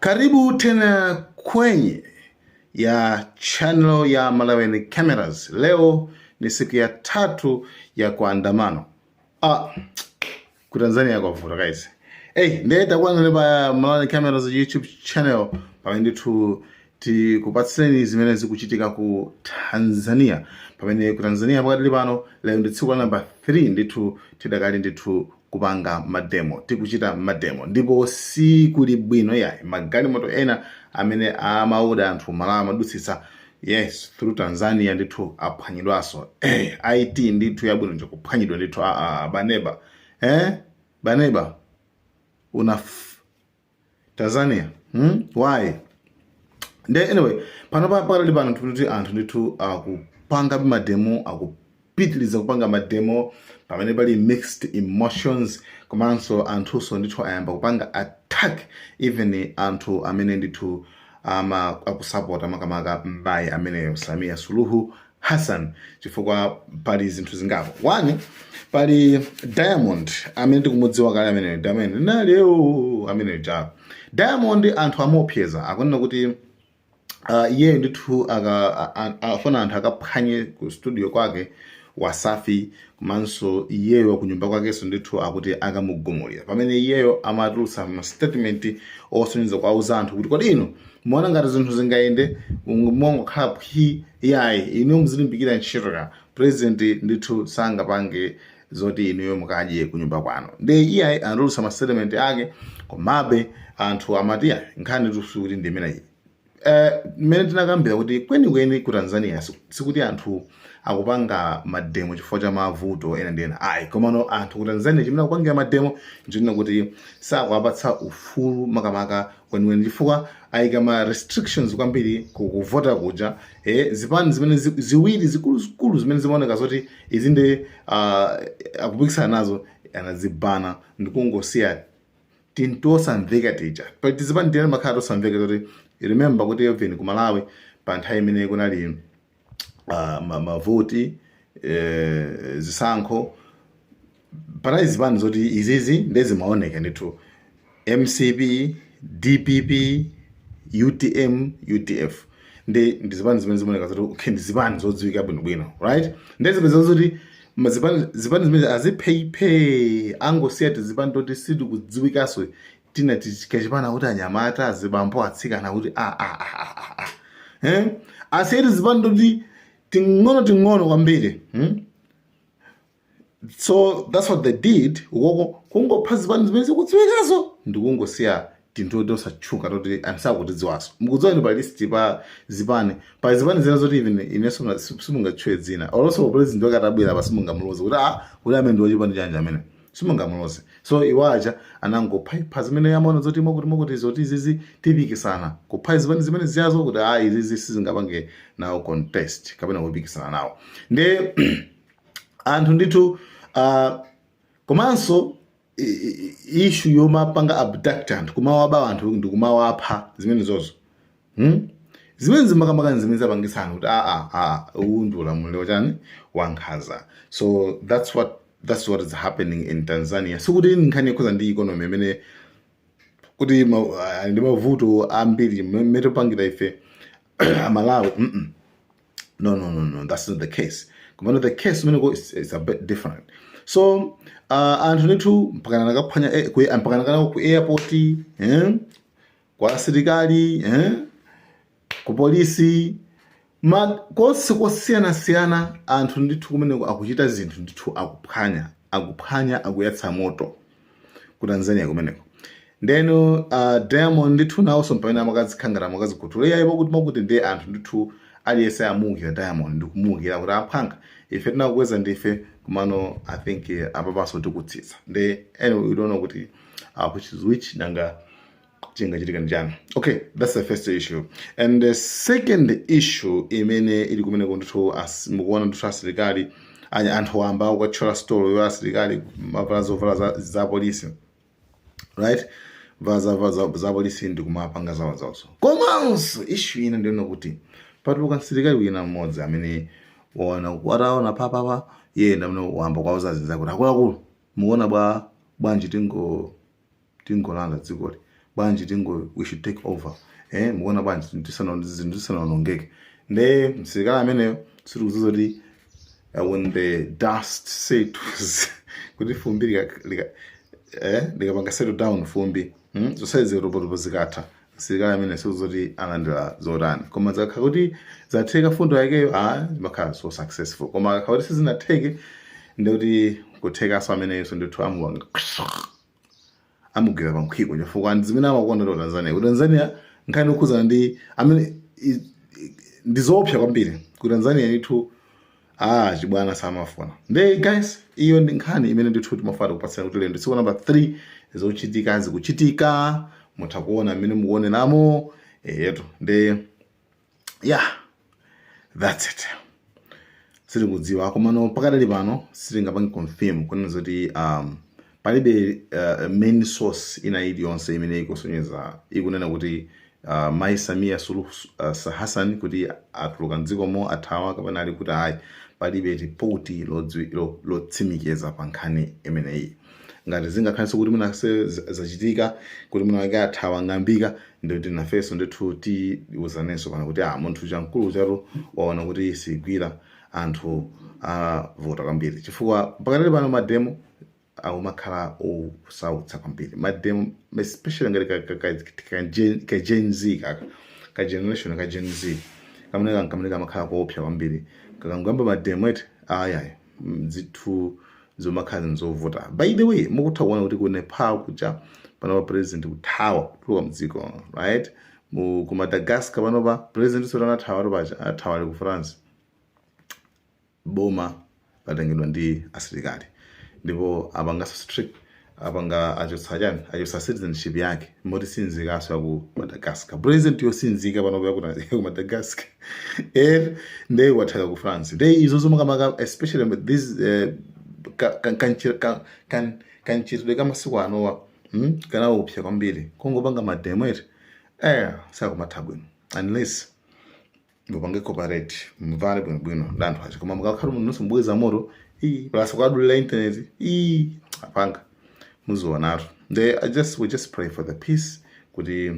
Karibu tena kwenye ya channel ya Malawian Cameras. Leo ni siku ya 3 ya kuandamano. Ku Tanzania kwa futa guys. Ndeta kwana leba Malawian Cameras YouTube channel pamene kupatseni zimene zikuchitika ku Tanzania. Pamene ku Tanzania pakati pano leo ndi tsiku la number 3 ndithu tidakali ndithu kupanga mademo, tikuchita mademo, ndipo sikuli bwino yayi magalimoto ena amene amauda anthu Malawi madutsitsa yes through Tanzania ndithu aphwanyidwaso. IT ndithu yabwino nje kuphwanyidwa ndithu baneba baneba una Tanzania why anyway pano pakali pano tikuti anthu ndithu akupanga mademo akupitiliza kupanga mademo pamene pali mixed emotions komanso anthuso ndithu ayamba kupanga attack even anthu amene ndithu akusapota makamaka mbaye amene Samia Suluhu Hassan chifukwa pali zinthu zingapo. One pali Diamond amene tikumudziwa kale amene Diamond naleo amene Diamond anthu amopyeza akunena kuti iye ndithu afuna anthu akaphwanye ku studio kwake Wasafi komanso iyeyo kunyumba kwakenso ndithu akuti akamugumulira pamene iyeyo amatulutsa ma statement osonyeza kwauza anthu kuti kodi ino muona ngati zinthu zingayende mongokhala yayi ino muzilimbikira ntchitoka president ndithu sangapange zoti inuyo mukadye kunyumba kwano. Ndi iye anatulutsa ma statement ake komabe anthu amati nkhani ndithu kuti ndimeneyi mmene tinakambira kuti kwenikweni ku Tanzania sikuti anthu akupanga mademo chifukwa cha mavuto ena ndi ena komano anthu ku Tanzania chimene akupangira mademo nchonena kuti sakuapatsa ufulu makamaka kwenikweni chifukwa ayika ma restrictions kwambiri kuvota kuja zipani zimene ziwiri zikulu zimene zimaoneka zoti izinde akupikisana nazo anazibana ndikungosiya tintosamveka tija but zipani ndiyani makhala tosamveka zoti remember kuti even ku Malawi pa nthawi imene kunali mavoti zisankho para zipani zoti izizi ndezi maoneka ndithu MCP, DPP, UTM, UTF ndi zipani zimene zimaoneka zoti ndi zipani zodziwika bwino right ndezi peza zoti zipani zimene azipheiphe angosiyati zipani toti situ kudziwikaso tina tichikachipana kuti anyamata azibambo atsikana kuti asiyeti zipani toti ting'ono kwambiri so that's what they did kungopha zipani zimene zikudziwikaso ndikungosiya tinthu tosatchuka toti anisakutidziwaso mukudziwa ndi pa list pa zipani zina zoti even ineso simungatchwe dzina olonso president wakatabwera pa simungamuloze kuti kuti amene ndi wachipani chanja amene simungamuloze so iwaja anangopha zimene amaona zoti mokuti zoti izizi tipikisana kupha zipani zimene ziyazo kuti izizi sizingapange nawo contest kapena kupikisana nawo ndi anthu ndithu komanso issue yomapanga abduct anthu kumawaba anthu ndi kumawapha zimene zozo zimene zimakamaka zimene zapangisana kuti uwu ulamuliro chani wankhaza. So that's what is happening in Tanzania. Sikuti nkhani ikhoza ndi economy imene kuti ndi mavuto ambiri mmene topangira ife Malawi no that's not the case. Kumano the case imene is a bit different. So anthu ndithu mpakana nakaphwanya ku airport kwa asilikali ku polisi konse kosiyana anthu ndithu kumene akuchita zinthu ndithu akuphwanya akuyatsa moto ku Tanzania kumeneko. Ndeno Diamond ndithu nawonso pamene amakazikhangana amakazikhutula yayipo kuti ndi anthu ndithu aliyese amukira Diamond ndikumukira kuti aphanga ife tinakuweza ndife kumano I think apapaso tikutsitsa ndi anyway we don't know kuti which is which nanga chinga chitika njani. Okay, that's the first issue. And the second issue imene ili kumene ndithu mukuona ndithu asilikali anthu amba ukatchola story ya asilikali mavala za polisi right za polisi ndikumapanga zawonso komanso issue ina ndiona kuti patuluka asilikali wina mmodzi amene wataona papa yenda mno wamba kwa uzazi zako akulu muona bwanji tingolanda dzikoli banje tingo we should take over muona banje ndisanaonongeke nde msilikali ameneyo siri kuzoti when the dust settles kuti fumbi likapanga settle down fumbi zosaize robo zikatha msilikali amene siri kuzoti alandira zotani koma zakha kuti zatheka fundo yakeyo makhala so successful koma akha kuti sizinatheke ndikuti kutheka so ameneyo so ndithu amugwira pamkhiko chifukwa ndizimene amakondera Tanzania nkhani ukuzana ndi amene ndizopsa kwambiri ku Tanzania ndithu chibwana samafuna nde guys iyo ndi nkhani imene ndithu timafata kupatsana kuti lero ndisiku number 3 zochitika zikuchitika mutakuona mmene muone namo yetu nde that's it siri kudziwa komano pakadali pano sitingapange confirm kunena zoti palibe main source ina iliyonse imene ikusonyeza ikunena kuti Mai Samia Suluhu Hassan kuti atuluka mdzikomo athawa kapena ali kuti palibe ripoti lotsimikiza pa nkhani imeneyi ngati zingakhalenso kuti muna zachitika kuti muna wake athawa ngambika ndikuti nafeso ndithu tiuzanenso pana kuti munthu chamkulu charo waona kuti sigwira anthu vota kwambiri chifukwa pakadali pano mademo makhala osautsa kwambiri mademo especially ngati ka Gen Z ka generation ka Gen Z kamene makhala koopsa kwambiri kakangamba mademo eti zithu zomakhala nzovota by the way mukutha kuona kuti kune power kuja pano president kuthawa kutuluka mdziko right ku Madagascar pano president sotana thawa robacha athawa ku France boma patengedwa ndi asilikali ndipo abangaso strict abanga ajosa citizenship yake moti sinzikaso ku Madagascar president yo sinzika pano ku Madagascar nde wathaka ku France nde izo zomakamaka especially with this kanchitidwe kamasiku anowa kana upya kwambiri kungopanga mademo eti sakumatha bwino unless mupange cooperate mvale bwino ndanthu acho koma mukakhala munthu nosimbweza moto plus kwadulira internet apanga muzoonatu we just pray for the peace kuti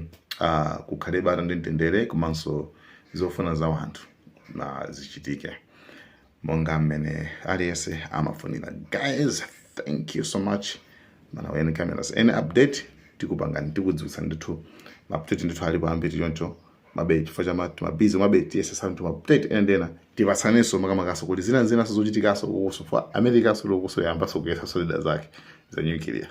kukhale bata ndi mtendere komanso zofuna za wanthu na zichitike monga mmene aliyese amafunira guys. Thank you so much Malawian Cameras. Any update tikupangani tikudziwitsa ndithu update ndithu alipo ambiri choncho mabe chifukwa cha mabizi mabe tiyese santu update endena tivasaneso makamakaso kuti zina zochitikaso kuso for America so lokuso yamba so kuyesa solida zake za nuclear.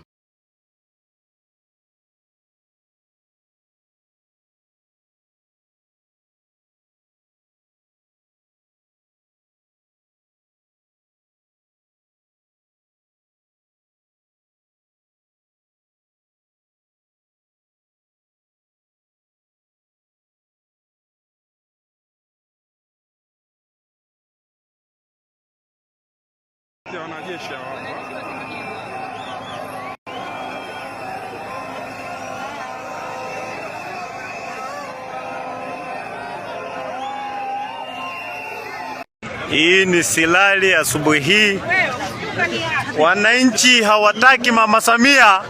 Wanajeshi hii ni silali asubuhi hii. Wananchi hawataki Mama Samia.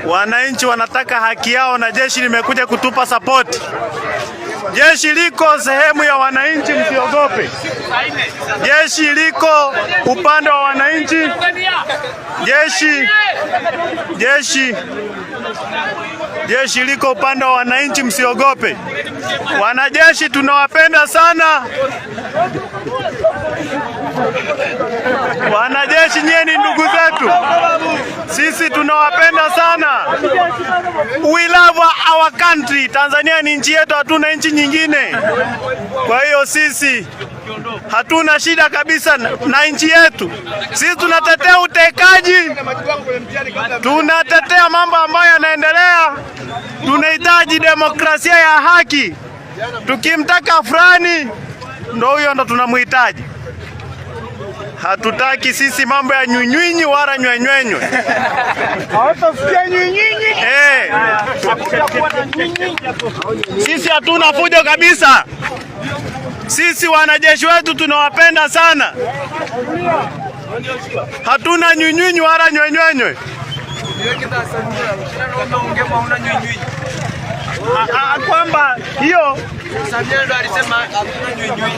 Wananchi wanataka haki yao na jeshi limekuja kutupa support. Jeshi liko sehemu ya wananchi, msiogope. Jeshi liko upande wa wananchi. Jeshi liko upande wa wananchi, msiogope. Wanajeshi tunawapenda sana. Wanajeshi nyie ni ndugu zetu. Sisi tunawapenda sana. We love our country. Tanzania ni nchi yetu, hatuna nchi nyingine. Kwa hiyo sisi hatuna shida kabisa na nchi yetu. Sisi tunatetea utekaji. Tunatetea mambo ambayo yanaendelea. Tunahitaji demokrasia ya haki. Tukimtaka fulani ndo huyo ndo tunamhitaji. Hatutaki sisi mambo ya nyunyinyi wala nywenywenywe. Hawatasikia nyunyinyi. Sisi hatuna fujo kabisa. Sisi wanajeshi wetu tunawapenda sana. Hatuna nyunyinyi wala nywenywenywe. kwamba hiyo Samia ndo alisema hakuna nywinywi.